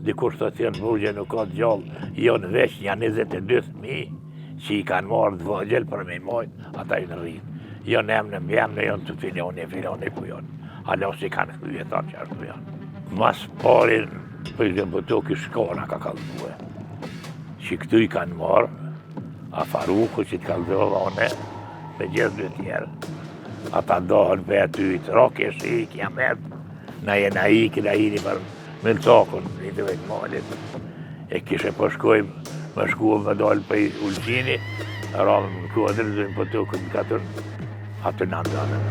dikush të tjenë burgje nuk ka të gjallë, jonë veç një 22.000 që i kanë marrë të vëgjel për me i mojtë, ata i në rritë. Jonë emne jonë të filoni ku jonë. Alo si kanë këtë vjetar që ashtu janë. Mas parin, për këtë bëto kë shkona ka kalëzue. Që këtu i kanë marrë, a Faruku që të kalëzove one, me gjithë dhe tjerë. Ata dohën për aty të roke shi, kiamet, na jena na hini për Milcakun, një të vetë malit. E kishe po shkojmë, më shkuëm me dalë për i Ulqini, ramë në kodrë, zëjmë për të këtë katër, atë në ndonëm.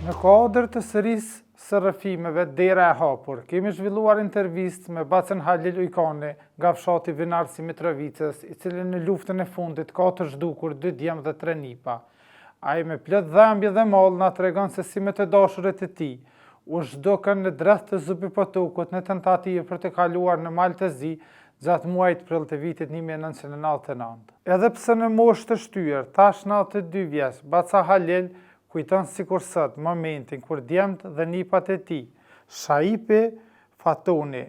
Në kodrë të sërisë së rrëfimeve Dera e Hapur, kemi zhvilluar intervistë me Bacen Halil Ujkani nga fshati Vinarsi Mitrovicës, i cili në luftën e fundit ka të zhdukur 2 djemë dhe 3 nipa. Ai me plot dhëmbje dhe mall na tregon se si me të dashurit e tij u zhdukën në drejt të Zupi Potukut në tentativë për të kaluar në Maltezi gjatë muajit prill të vitit 1999. Edhe pse në moshë të shtyr, tash 92 vjeç, Baca Halil kujton sikur sot momentin kur djemt dhe nipat e tij, Shaipi Fatuni,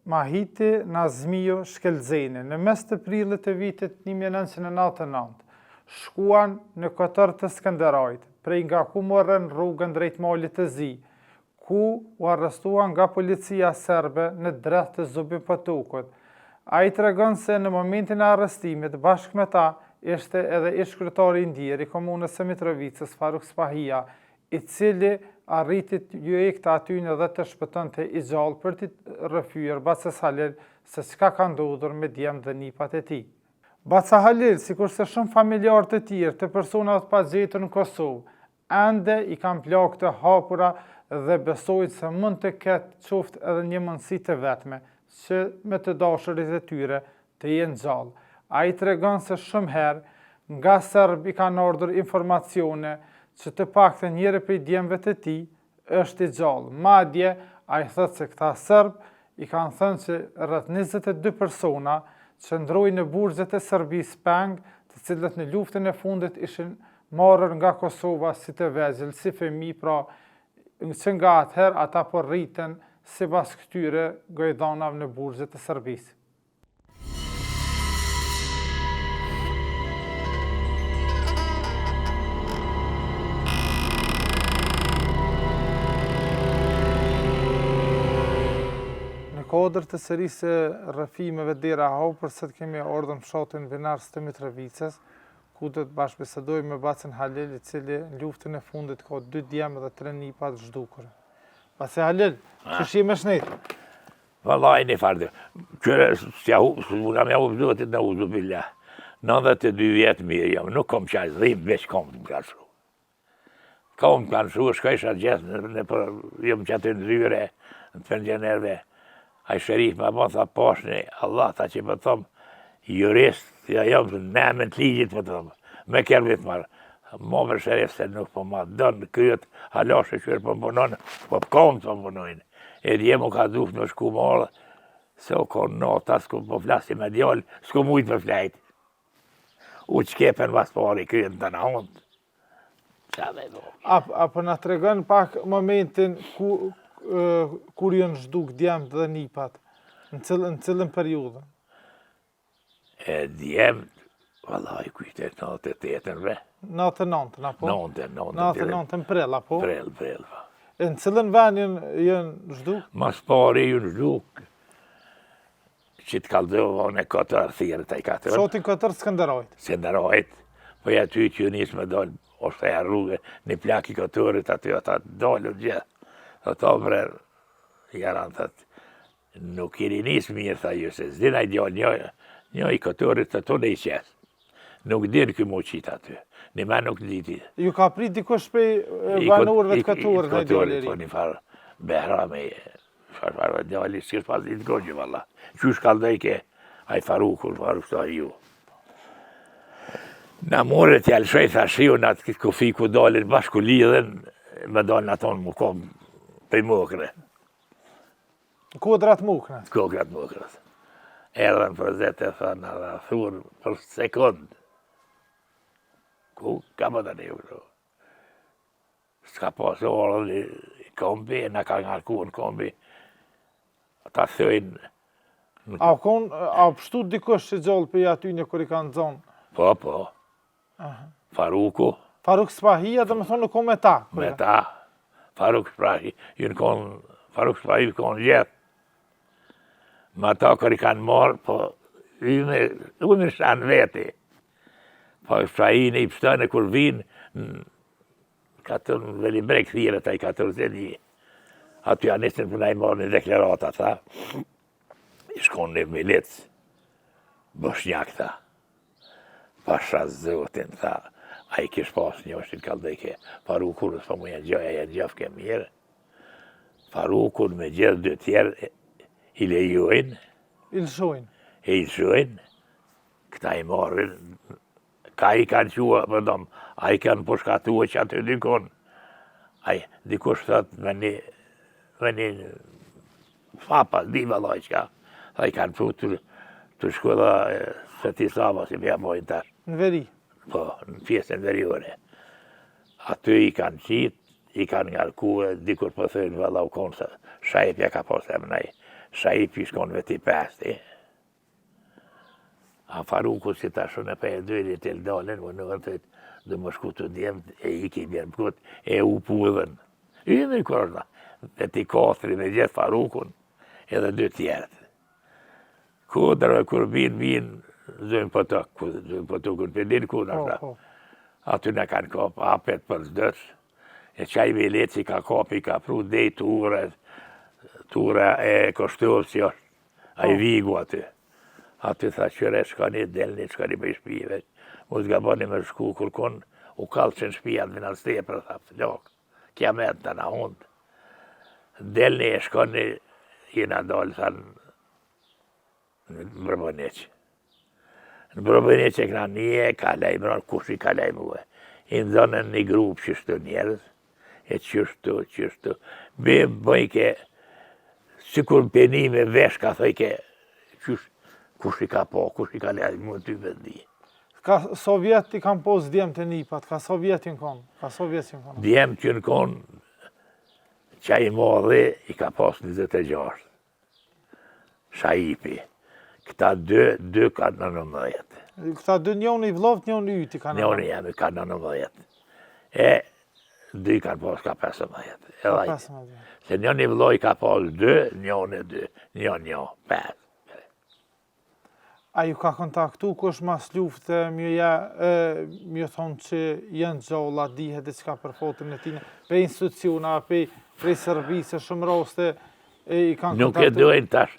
Mahiti Nazmiu Shkelzeni, në mes të prillit të vitit 1999, shkuan në Kotor të Skënderajt, prej nga ku morën rrugën drejt malit të Zi, ku u arrestuan nga policia serbe në drejt të Zupi Potukut. Ai tregon se në momentin e arrestimit bashkë me ta ishte edhe ish kryetari i ndjer i komunës së Mitrovicës Faruk Spahia, i cili arriti ju ikte aty edhe të shpëtonte i gjallë për të rrëfyer Bacës Halil se çka ka ndodhur me djemt dhe nipat e tij. Baca Halil, sikurse shumë familjarë të tjerë të personave të pagjetur në Kosovë, ende i kanë plagë të hapura dhe besojnë se mund të ketë qoftë edhe një mundësi të vetme që me të dashurit e tyre të jenë gjallë. Ai tregon se shumë herë nga serb i kanë ardhur informacione që të paktën njëri prej djemve të tij është i gjallë. Madje ai thotë se këta serb i kanë thënë se rreth 22 persona që ndrojnë në burgjet e Serbisë peng, të cilët në luftën e fundit ishin marrër nga Kosova si të vegjël, si fëmijë, pra që nga atëherë ata po rriten sipas këtyre gojdanave në burgjet e Serbisë. Në kodër të sërisë së rrëfimeve Dera e Hapur, sot kemi ardhur në fshatin Vinars të Mitrovicës, ku do të bashkëbisedojmë me Bacën Halil, i cili në luftën e fundit ka 2 djemë dhe 3 nipa të zhdukur. Bace Halil, që shi me shnetë? Vallaj një farë, qëre, nga me hu pëzduhet në uzu billah. 92 vjetë mirë jam, nuk kom qaj zrim, veç kom të më kanshu. Kom të kanshu, shkojsha gjithë në për, jam që aty në zyre, në të pensionerve. A i shërif me më tha pashni, Allah ta që më thëmë, jurist, ja jam të nëmën të ligjit më thëmë, me kërvit marë. Ma më shërif se nuk po ma dënë kryet, halashe qërë po më punonë, po pëkonë të më punojnë. E dje mu ka duft në shku marë, se o konë nata, s'ku po flasi me djallë, s'ku mujtë me flejtë. U qkepen vas pari kryet të në hondë. Qa me do? Apo na tregon pak momentin kur jënë zhduk djemt dhe nipat, në cilën periudën? E djemt, vallaj, kujtet 98-ën, 99-ën, apo? 99-ën prill, apo? Prill. E në cilën ven jënë zhduk? Mas pari jënë zhduk, që të kaldova në Kotor, thirë të i Kotor. Shotin Kotor Skënderajt. Skënderajt, po e aty që njësë me dalë, ose e rrugë, një plak i Kotorit, aty ata dalë gjithë. Ata bre, jaran thët, nuk keni njësë mirë, tha ju, se zdina i djallë një i Kotorit të tonë i qesë. Nuk dinë këmë u qitë aty, një me nuk diti. Ju ka prit dikush prej banorëve të Kotorit në djallëri? Po një farë behra me, farë djallë, s'kështë pas ditë gogjë, valla. Qysh kaldoj ke, a i Faruku shta ju. Në more t'jallë shoj, thash ju, në atë kufi ku dalin bashku lidhen, me dalin aton mu kom për mokre. Kodrat mokre? Kodrat mokre. Erdhen për zete, thënë, dhe thurë për sekund. Ku, ka më të një kërë. S'ka pasë orë i kombi, në ka ngarku në kombi, ata thojnë, A pështu dikush që gjallë për aty një kur i kanë zonë? po, Faruku, Faruk Spahia dhe me thonë nuk o me ta. me ta, Faruk Shprahi, Faruk Shprahi konë gjithë. Ma ta kër i kanë marë, po, unë shanë veti. Po Shprahi në i pështënë kur vinë, katër veli brek thire, ta i 14 një. Aty janë nisën për na i marë një deklarata, tha. I shkonë një milicë, Bosnjak, tha. Pasha zotin, tha. A i kish pas një është i kaldeke. Farukur, s'po mu janë gjaf ke mirë. Farukur me gjithë dy tjerë i lejojnë. I lëshojnë. E i lëshojnë. Këta i marrin. Ka i kanë qua, përdom, a i kanë përshkatua që aty dikon. A i dikush thot me një fapa, di vallaj qka. A i kanë pru të shkolla se ti sama si me jamojnë tash. Në veri. Po, në pjesën veriore. Aty i kanë qitë, i kanë ngarkue, dikur për thëjnë valla u konë se Shajipja ka pas e mënej. Shajipja i shkonë veti pesti. A Faruku si ta shune për e dojnë të ldalen, më në vërtet dhe më shku të djemë, e i ki bjerë më këtë, e u pudhen. I në i kërna, dhe ti kastri me gjithë Farukun, edhe dy tjerët. Kodrëve kur vinë, zënë për të, kur përdin ku në shta. Aty në kanë kap apet për zdës, e qaj me leci ka kap, i ka pru dhej tura e Kostovës, a i vigu aty. Aty tha qëre shkani, delni, shkani për i shpive, mu zgaboni me shku kërkon, u kalë që në shpijat vinë alë stepër, tha, lok, kja me të në hundë. Delni e shkani, jena dalë, thanë, në Brëbëneqë. Në Brëbëneqë e këna një ka lejmëron, kush i ka lejmëve. I ndonën një grupë qështu njerës, e qështu. Bëjke, si kur në penime vesh ka thëjke, kush i ka po, kush i ka lejmëve ty vendi. Ka Sovjet i kam pos djemë të nipat, ka Sovjetin konë. Djemë që në konë, që i modhe i ka pos 26. Shajipi. Këta dy ka 19. Këta dy njën i vlovët, njën i yti ka 19. Njën i jemi ka 19. E dy kanë pas ka 15. Se njën i vloj ka pas 2, njën e 2, njën, 5. A ju ka kontaktu kush mas lufte, mjë thonë që jenë gjolla, dihet e qka për fotën e tine, pe instituciona, prej servise, shumë roste, i kanë kontaktu? Nuk e dojnë tash.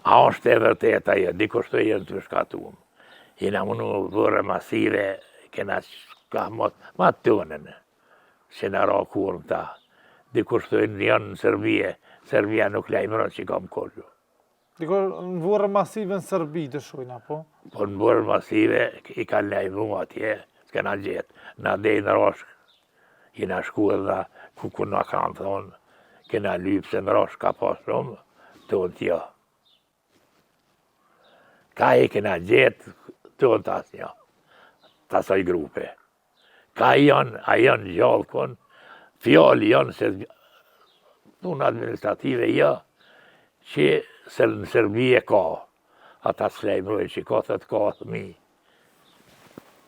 A është e vërtet ajo, dikush të jenë të shkatumë. Jena mënu vërë masive, kena ka ma të tënën, që në ra kurën ta. Dikush të jenë në Serbije, Serbia nuk lejmëron që kam kollu. Dikur në vërë masive në Serbi dëshojnë, apo? Po në vërë masive, i kanë lejmëru atje, s'kena gjetë. Na dhejnë në roshkë, jena shku edhe ku në kanë thonë, kena lypë se në roshkë ka pas shumë, të në tjo. Ka e kena gjetë të në tas një, tasaj grupe. Ka janë, a janë gjallë konë, fjallë janë se punë administrative ja, që në Serbije ka, ata s'lejmërojnë që ka thëtë ka thëmi.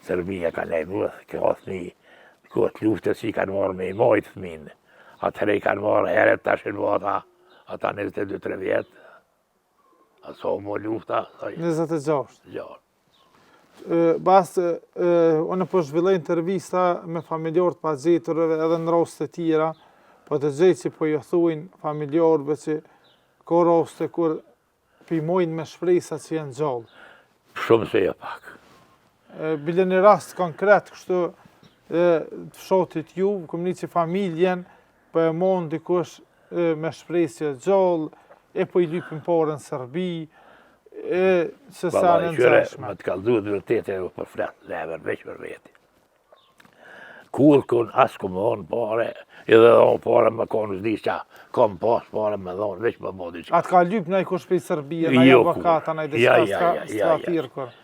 Serbije ka lejmërojnë, ka thëmi, këtë luftës i kanë marrë me i mojtë thëminë. Atëre i kanë marrë heret tash në vata, ata 22-3 vjetë. Aso më lufta. 26. Gjarë. Basë, unë po zhvilloj intervista me familjarët pa gjeturëve edhe në roste tjera, po të gjejtë që po ju thujnë familjarëve që ka roste kur pimojnë me shpresa që janë gjallë. Shumë se jo pak. Bile një rast konkret, kështu të fshotit ju, këmë një që familjen, po e mon dikush me shpresje gjallë, e po i lypin porën Serbi, e se sa në nëzashme. Më të kaldu të vërtet e për fletë, lever, veç për veti. Kur kun asë ku më dhonë pare, edhe dhonë pare më konë zdi që kam pas pare më dhonë, veç më bodi që. Atë ka lyp në i kush për i Serbia, në i avokata, në i dëshka stratirë kër.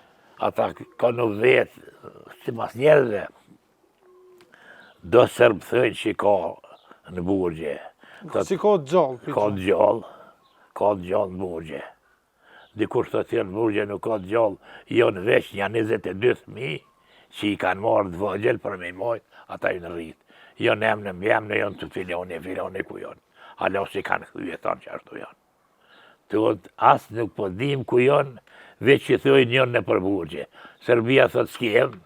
Ata ka në vetë, si mas njerëve, do Serbë thëjnë që ka në burgje. Si ka gjallë? Ka gjallë. ka gjallë në burgje. Dikush të tjerë në burgje nuk ka gjallë, janë veç një 22.000 që i kanë marrë të vëgjel për me i majtë, ata i në rritë. Janë emne mbjemne, janë të filoni ku janë. Hala si kanë këthyje tanë që ashtu janë. Të asë nuk po dim ku janë, veç që thojnë janë në për burgje. Serbia thot s'kem,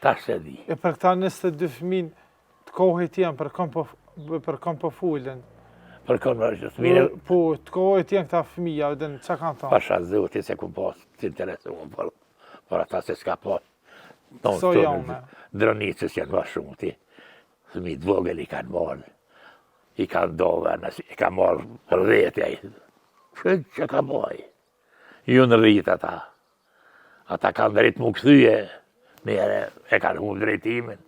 tash se di. E për këta 22.000 të kohët janë për kom po fullen. Për kënë vërshë, s'mire... Po, të kohët janë këta fëmija, dhe në që kanë thonë? Pasha zëti se ku pas të interesuar për ata se s'ka pas. So janë? Dronicës janë ma shumë ti. Fëmi të vogël i kanë marrë. I kanë dove, i kanë marrë për vete. Që ka boj? Ju në rritë ata. Ata kanë drejtë mu këthyje. Nere e kanë humë drejtimin.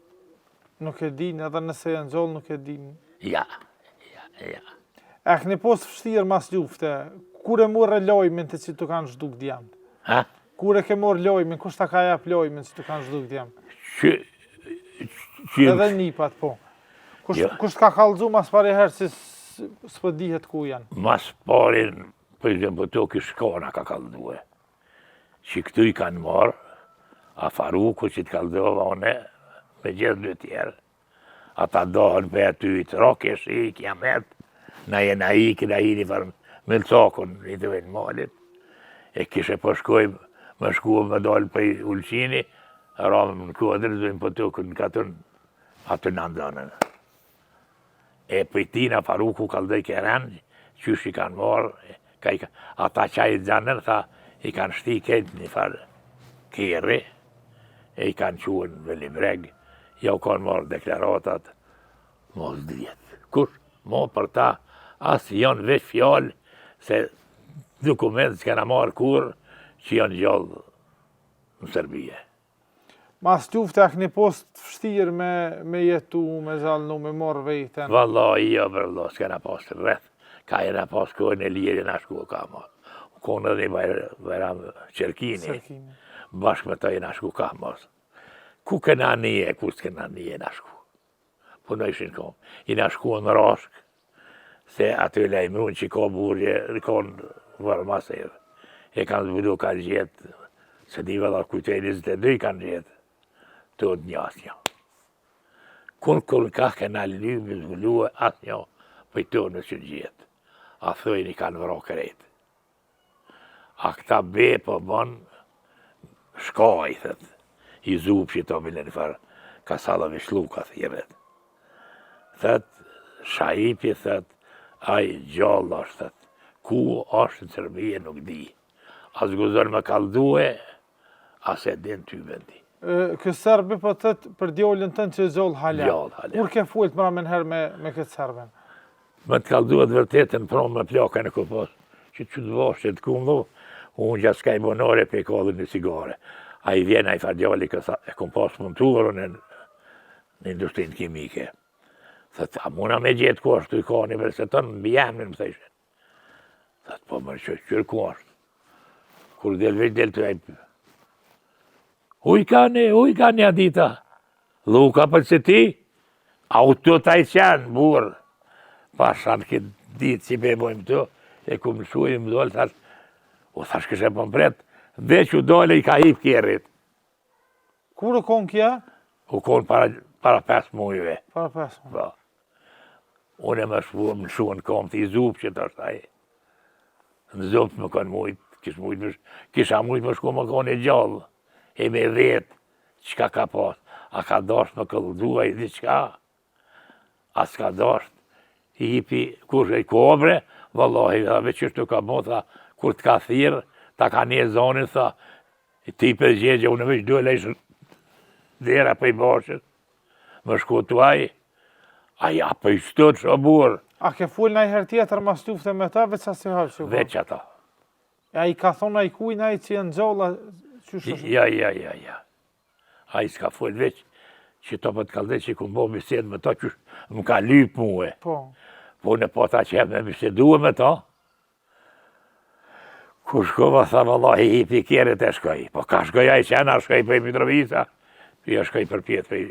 Nuk e din, edhe nëse janë gjollë nuk e din. Ja. E këni posë fështirë mas lufte, kur e morë lojmin të që të kanë zhduk djemët? Ha? Kur e ke morë lojmin, kush ta ka jap lojmin që të kanë zhduk djemët? Edhe nipat, po. Kush ka kallëzu mas pari herë që s'pë dihet ku janë? Mas parin, për exemplu, të kishkona ka kallëzue. Që këtu i kanë marë, a Faruku që të kallëzova one, me gjithë dy tjerë. Ata dohen për aty të rokesh, i kiamet, na jena i, këna i një farë mëllcakun, i të vejnë malit. E kishe po shkojmë, më shkuëm me dalë për ulqini, ramëm në kodrë, dojmë për tukën në katën, atë në ndonën. E për tina Faruku kaldej keren, qysh i kanë marë, ata qaj i zanën, tha, i kanë shti këtë një farë kere, e i kanë quen veli breg, ja u kanë marë deklaratat, mos dhjetë. Kush, mo për ta, asë janë veç fjallë, se dokument s'kena marë kur, që janë gjallë në Serbije. Mas lufte a këni post fështirë me jetu, me zalnu, me morë vejten? Vallahi, jo, vërlo, s'kena pas të rreth. Ka jena pas kojnë e lirë në shku ka ma. Kone edhe i bajram Qerkini. Bashkë me ta jena shku ka mas. Ku këna nije, ku s'kena nije në shku. Po në ishin kom. Jena shku në Rashk, se aty lejmrun që ka burje, kanë vërmaseve. E kanë zbulu kanë gjetë, se di vëllar kujtej 22 kanë gjetë, të od një asnjo. Kur ka këna lymë zbulu asnjo, për të në që gjetë. A thëjnë i kanë vëro kërejtë. A këta be po banë, shkaj, thëtë, i zupë që të milen farë, ka salave shluka, thjeret. Thëtë, Shaipi, thëtë, aj gjallë është, thëtë, ku është në Serbije nuk di. As guzon me kaldue, as e din ty vendi. Kësë Serbi po thëtë për djollën tënë që gjallë halja. Gjallë halja. Kur ke fullt mëra menherë me këtë Serbin? Me të kalduat vërtetën pronë me plaka në këpos, që të vashë të kundu, unë gjatë s'ka i bonore pe kodhën një sigare. A i vjen a i fardjalli e kom pas monturën në industrinë kimike. Thëtë, a muna me gjetë ku është të i ka universitetën, në bjemnin më thëshën. Thëtë, po më qërë ku është. Kur del veç del të ejpë. Uj ka një dita. Luka për që ti, auto taj qenë, burë. Pashan këtë ditë që me bojmë të, e ku më shuaj më dollë, thash, o thash kështë e pëmpret, dhe që dollë i ka hip kjerit. Kur u konë kja? U konë para 5 mujve. Para 5 mujve. Unë e më shuën kom të i zupë që të është aje. Në zupë më kanë mujtë, kisha mujtë më shku më konë e gjallë, e me vetë, qka ka pas, a ka dasht më këllëdua i diqka, a s'ka dasht, i hipi, kur e i kobre, vallahi, dhe qështu ka mo, tha, kur t'ka thirë, ta ka një zonin, tha, ti për gjegje, unë veç duhe ishë dhera për i bashët, më shku të aji, aja për i shtot shë burë. A ke full në i her tjetër mas lufte me ta, veç asë hapë që? Veç ata. A i ka thonë a i kuj në a i që janë gjalla, që shë? Ja. A i s'ka full veç, që to për të kalde që i ku mbo bised me ta, që më ka lypë muhe. Po në po ta që jem me bisedua me ta, ku shkova, tha vallahi hipi kjerit e shkoj. Po ka shkoj a i qena, shkoj për i Mitrovica, ja shkoj për pjetë për i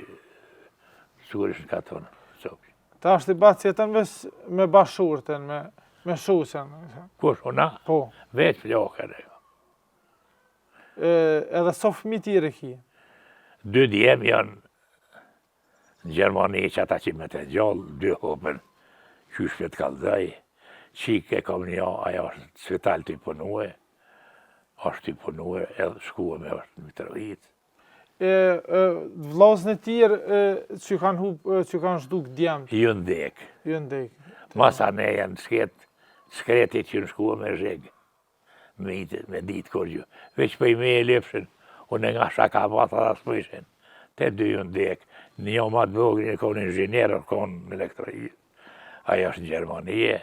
surish në ka tonë. Ta është i batë që jetën ves me bashurëten, Me shusën. Kush, una? Po. Veç flokën. Edhe so fëmi tjere ki? 2 djem janë në Gjermani që ata që me të gjallë, 2 hopën, qyshve të kalzaj, qike kam një, aja është në spital të i punue, është i punue, edhe shkua me është në Mitrovic. Vllazën e tjerë që kanë zhduk djemt? Ju ndek. Ju ndek. Masa ne janë skretit që në shkua me zhegë, me ditë kur gjë. Veç për i me e lepshin, unë nga shaka vata dhe s'pëshin, te 2 ju ndek. Një ma të vogën e konë inxinierë, konë elektrojit. Aja është në Gjermanie.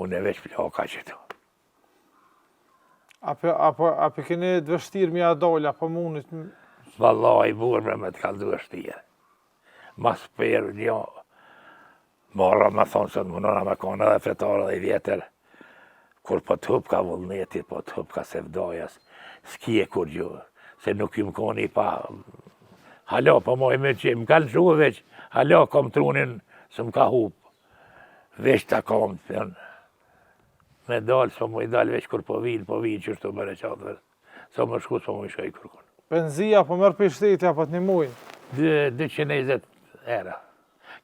Unë e veç ploka që tu. Apo keni të vështirë mi adolë, apo mundit? Vallaj, burme me të kaldu vështirë. Mas për një, marra me thonë se të mundona me konë edhe fetarë dhe i vjetër, kur po të hup ka vullnetit, po të hup ka sevdajas, s'kije kur gjë, se nuk ju më koni pa. Halo, po moj me që më kanë shuë veç, halo, kom trunin se më ka hup. Veç ta kom, me dalë, so mu i dalë veç kur po vinë që shtu bërë qatëve. So më shku, so mu i shkaj kërkun. Benzia, po mërë për shteti, apo të një mujë? 220 era.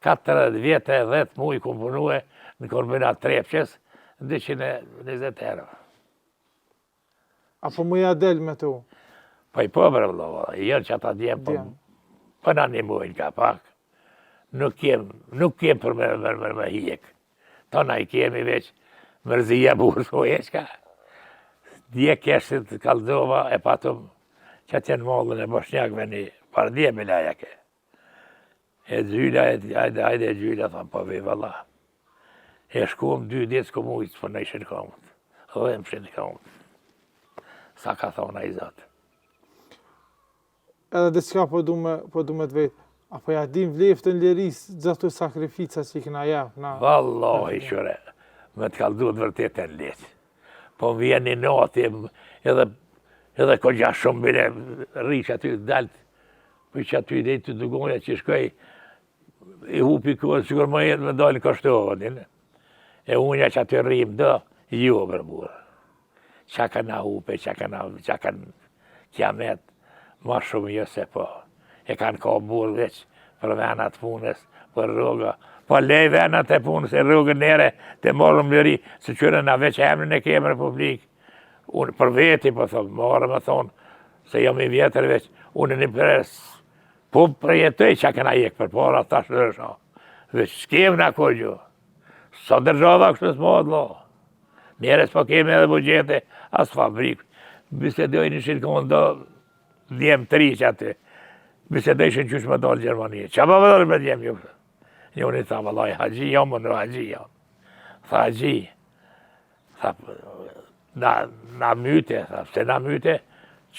40 vjetë e 10 mujë ku punue në kombinat Trepqes, 220 era. Apo mu i adel me tu? Pa i po bërë vëllova, jërë që ata djemë, po na një mujnë ka pak. Nuk kem për me hijek. Ta na i kemi veç, mërzija burë, so eqka. Dje keshtë të kaldova e patëm që atë jenë mollën e boshnjakve një pardje me lajake. E gjyla, ajde gjyla, thamë, po vej valla. E shkuëm 2 ditë s'ku mujtë, për në ishin kamët. Dhe më shenë kamët. Sa ka thona i zatë. Edhe dhe qka po du me të vetë, apo ja dim vleftën lirisë gjatu sakrifica që i këna jafë? Wallahi, shure, me të kaldu të vërtet e në letë. Po më vjen një natë, edhe ko gja shumë bile, rishë aty daltë, për që aty dhe të dugonja që shkoj, i hupi kohë, sikur më jetë me dalë në kështovën, e unja që aty rrim, do, jo bërburë. Qa ka na hupe, qa ka kiamet, ma shumë jo se po. E kanë ka burë veç për venat punës, për rruga. Po lej venat e punës e rrugën nere të morëm lëri, se qyre na veç emrin e kemë Republikë. Unë për veti, po thëmë, marë me thonë, se jam i vjetër veç, unë një pres, po përjetëj që këna jekë për para, tash nërësha. Veç s'kem në ako gjë. Sa dërgjava kështë s'madë, lo. Njerës po kemi edhe bugjete, as fabrikë. Bisedoj një shirkon do, djemë 3 që aty. Bisedojshin qysh me dalë Gjermanie. Qa pa vëdojnë me djemë ju? Njëri tha, vëllaj, haji jam, më në haji jam. Tha, haji. Tha, na myte, tha, pse na myte?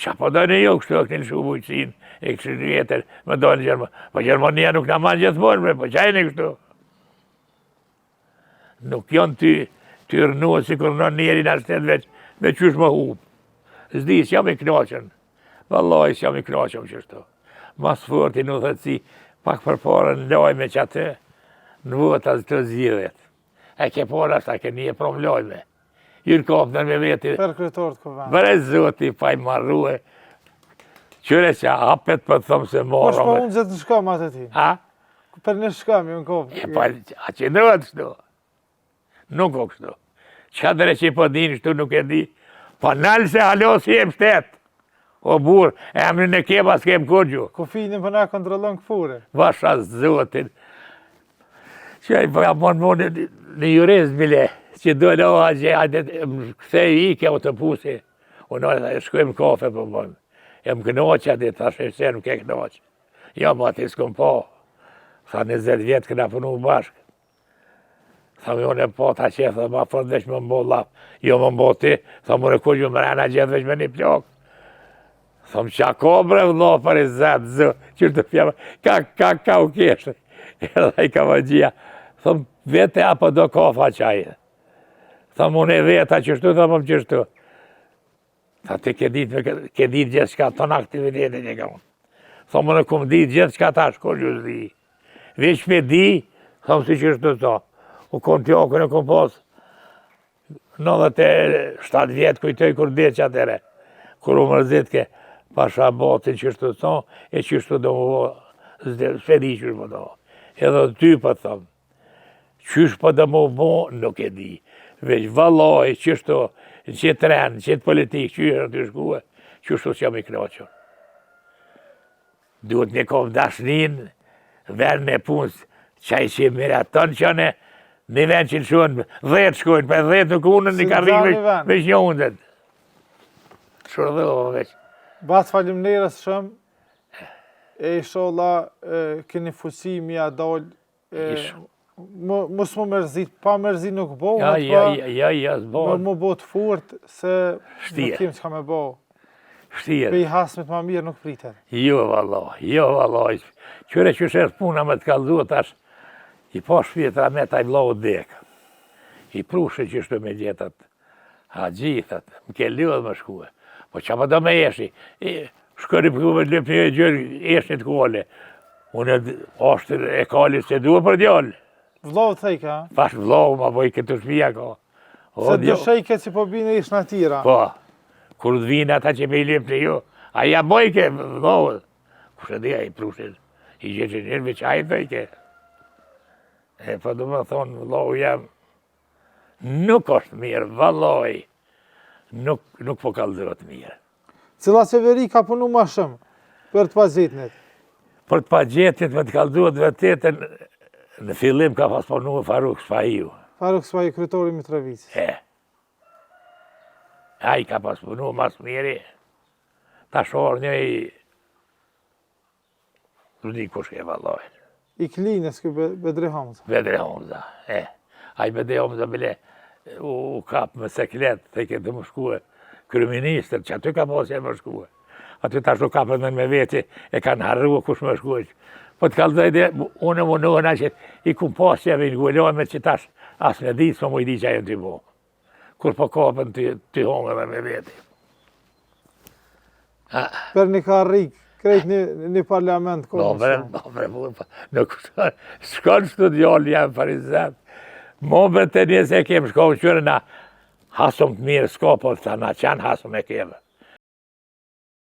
Qa po dojnë jo, kështu e këni lëshu bujqin, e kështu një jetër, me dalë Gjermanie. Po Gjermania nuk na manë gjithmonë, po qajnë e kështu. Nuk janë ty rënuë, si kur në njeri në shtetë veç, me qysh më hupë. Zdi, s'jam i knaqën. Vallaj, s'jam i knaqëm qështu. Mas forti në thëtësi, pak për parën lajme që atë, në vëta të zhjidhet. E ke parë ashta, ke një prom lajme. Jyrë kapë në me veti. Për kretor të këvanë. Bërë zoti, pa i marruhe. Qyre që hapet për thëmë se marrë. Po shpo unë gjithë në shkam atë ti? Ha? Për në shkam, ju në kopë. E pa, a që ndërët shtu? Nuk o kështu. Qa dre që i po din shtu nuk e di. Pa nalë se halo si jem shtetë. O burë, emrin e keba s'kem kurgju. Kufinin për na kontrolon këfure. Vasha zotin. Që i përja mon në jurez bile, që dojnë o haqe, më këthej i ke autobusi. Unë e shkojmë kafe për mënë. E më knaqë atë, ta sheshe nuk e knaqë. Ja, ma ati s'kom pa. Tha 20 vjetë këna punu bashkë. Tha me unë e pa ta që, tha ma fërë veç më mbo lap. Jo më mbo ti, tha më në kurgju më rena gjithë veç me një plakë. Thëmë qa ka bre vëllo për i zetë zë, qërë të fjama, ka u keshë. Edhe i ka vëgjia. Thëmë vete apo do kafa qajë. Thëmë unë e veta qështu, thëmë më qështu. Tha ti ke ditë gjithë qka ton aktivitetin e ka unë. Thëmë unë kumë ditë gjithë qka ta shko gjusë di. Veç me di, thëmë si qështu ta. u konë tjakën e kom pas 97 vjetë kujtoj kur dhe që atëre. Kur u mërzit ke pasha batin qështu të thonë, e qështu do më bo, s'fedi qështu po do. Edhe ty po thëmë, qështu po do më bo, nuk e di. Veç vallaj, qështu, në qëtë rend, në qëtë politikë, qështu të shkue, qështu që jam i knaqën. Duhet një kom dashnin, vend me punës, qaj që i mire atën qëne, një vend që në shuën, 10 shkojnë, për 10 nuk unën, një ka rrinë veç një undet. Shurdhë veç. Bas falimnerës shumë, e isholla keni fusimi a dal, mos më mërzit, pa mërzit nuk bo, Ja, s'bo. më bo të fort, se nuk kemë që ka me bo. Shtirë. Pe i hasmet ma mirë nuk pritet. Jo, vallaj. Qyre që shërë puna me të kaldu, tash, i pa shpjetra me taj vlau dekë. I prushe që shtu me gjetat, a gjithat, më ke lëdhë më shkue. Po që pa do me eshi, shkëri për me lëp një gjërë, eshi të kole. Unë ashtë e kali se duhe për djallë. Vlau të thejke, ha? Pash vlau, ma boj këtë shpia ka. Se dëshejke që po bine ish në tira. Po, kur të vinë ata që me i lëp në ju, a ja bojke, vlau. Kushe dhja i prushe, i gjithë njërë me qaj thejke. E po du më thonë, vlau jam, nuk është mirë, vallaj, nuk po kaldërët mirë. Cila qeveri ka punu ma shumë për të pagjetnit? Për të pagjetit me të kaldërët vërtetën, në fillim ka pas punu Faruk Sfahiu. Faruk Sfahiu, kryetori Mitrovicës. A i ka pas punu mas miri, ta shorë një i, nuk di kush e vallaj. I klinës kë Bedri Hamza. Bedri Hamza, a i Bedri Hamza bile u kap me seklet, të i këtë më shkue, kryeministër, që aty ka pas e më shkue. Aty tash u kapën me veti, e kanë harru kush më shkue. Po të kaldoj dhe, unë më nëhëna që i kum pas që e vinë gullojme që tash asë në ditë, s'mo mu i di që ajo t'i bo. Kur po kapën t'i hongë dhe me veti. Per një karrik, krejt një parlament komisjon. Nuk shkon studion jam parizat. Mo bërë të njëse kemë shkohë qërë na hasëm të mirë s'ka, po të na qanë hasëm e kemë.